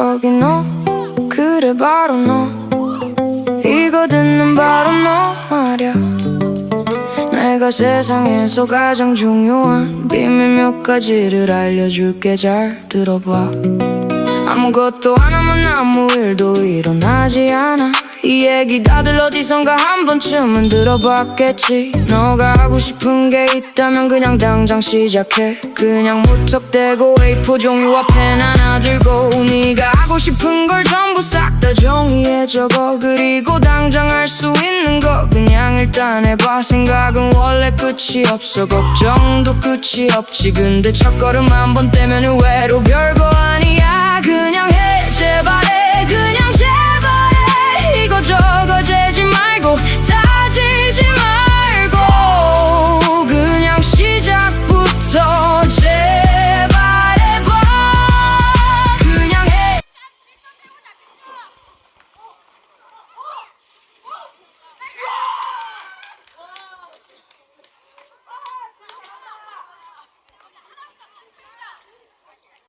거기 너 그래 바로 너 이거 듣는 바로 너 말야. 내가 세상에서 가장 중요한 비밀 몇 가지를 알려줄게. 잘 들어봐. 아무것도 안 하면 아무 일도 일어나지 않아. 이 얘기 다들 어디선가 한 번쯤은 들어봤겠지. 너가 하고 싶은 게 있다면 그냥 당장 시작해. 그냥 무턱대고 A4 종이와 펜 하나 들고 네가 하고 싶은 걸 전부 싹 다 종이에 적어. 그리고 당장 할 수 있는 거 그냥 일단 해봐. 생각은 원래 끝이 없어. 걱정도 끝이 없지. 근데 첫걸음 한 번 떼면 의외로 별거 아니야. 그냥 해.